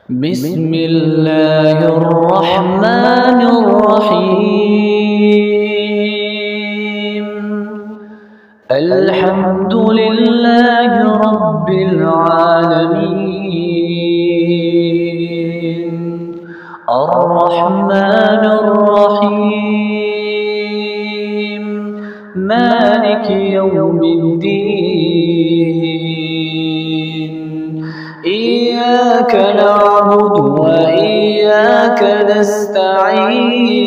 بسم الله الرحمن الرحيم. الحمد لله رب العالمين. الرحمن الرحيم. مالك يوم الدين. إياك نعبد وإياك نستعين.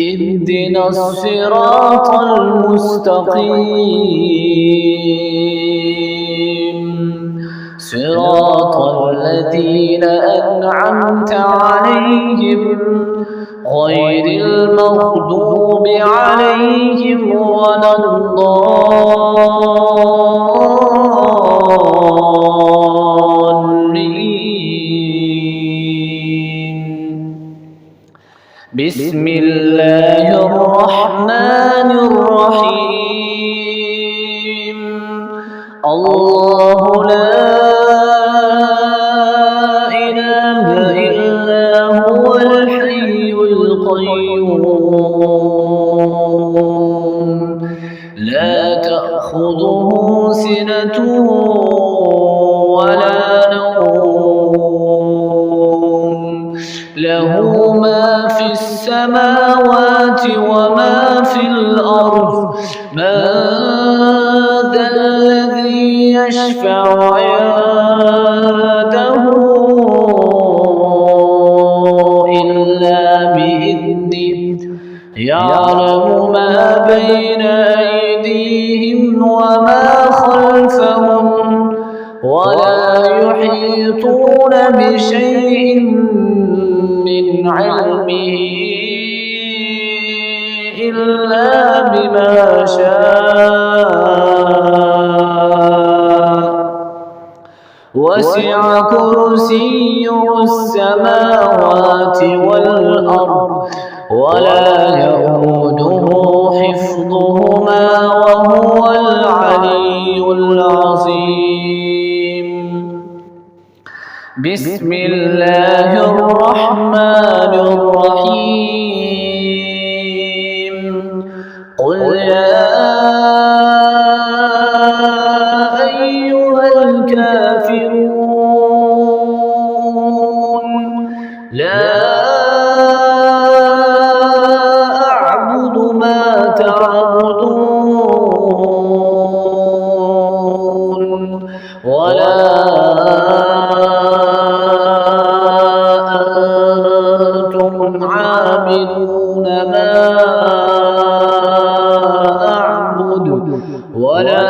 اهدنا الصراط المستقيم، صراط الذين أنعمت عليهم غير المغضوب عليهم ولا الضالين. بسم الله الرحمن الرحيم. الله لا إله إلا هو الحي القيوم، لا تأخذه سنة ولا نوم، له ما في السماوات وما في الأرض. من ذا الذي يشفع عنده إلا بإذنه، يعلم ما بين أيديهم وما خلفهم، ولا يحيطون بشيء من علمه إلا بما شاء. وسع كرسيه السماوات والأرض، ولا يؤوده حفظهما وهو العلي العظيم. بسم الله الرحمن الرحيم. قل يا أيها الكافرون لا أعبد ما تعبدون، ولا أنتم عابدون ما أعبد، ولا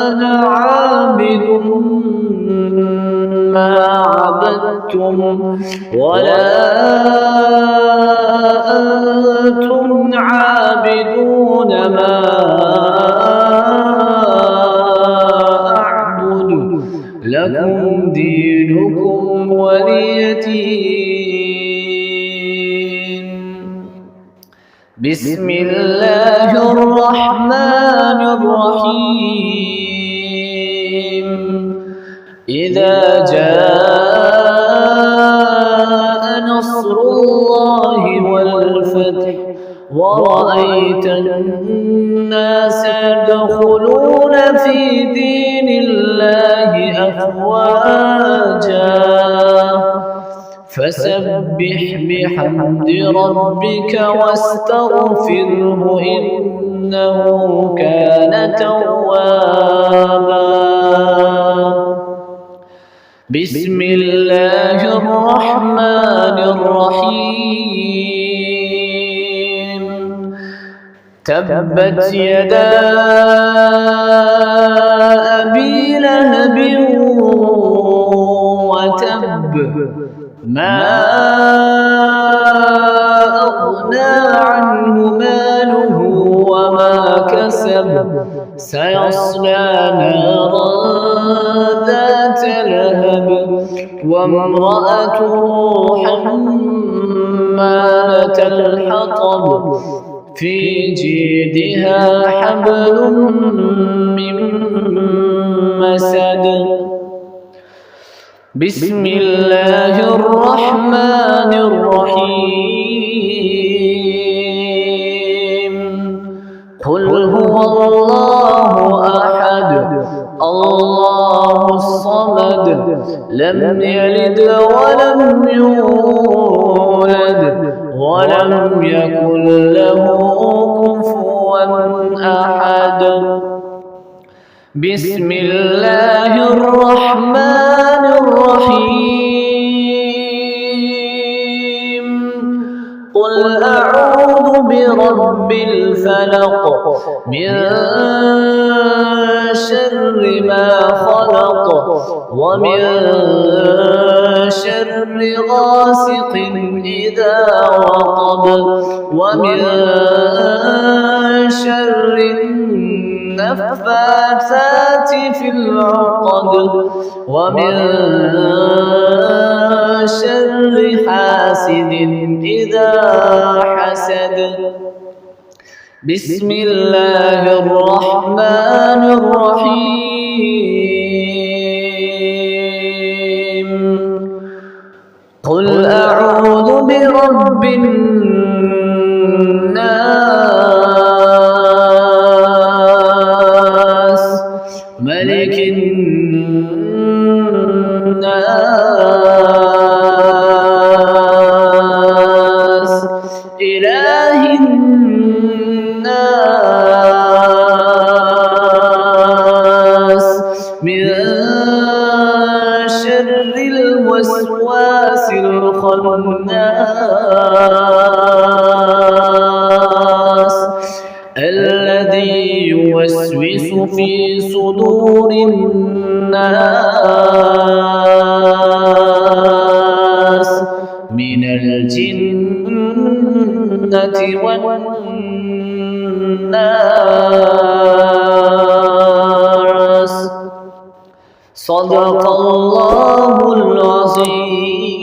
أنا عابد ما عبدتم، ولا أنتم عابدون ما أعبد. لكم دينكم ولي دين. بسم الله الرحمن الرحيم. إذا جاء نصر الله والفتح ورأيت الناس يدخلون في دين الله أفواجا فسبح بحمد ربك واستغفره إنه كان توابا. بسم الله الرحمن الرحيم. تبت يدا أبي لهب وتب، ما أغنى عنه ماله وما كسب، سيصلى نارا ذات لهب وامرأته حمالة الحطب في جيدها حبل من بسم الله الرحمن الرحيم قل هو الله أحد الله الصمد لم يلد ولم يولد ولم يكن له كفوا أحد بسم الله الرحمن الرحيم قل أعوذ برب الفلق من شر ما خلق ومن شر غاسق إذا وقب ومن شر النفاثات في العقد ومن شر حاسد إذا حسد بسم الله الرحمن الرحيم قل أعوذ برب الناس ملك الناس إله الناس من شر الوسواس الخناس الذي يوسوس في صدور الناس من الجنة والناس صدق الله العظيم.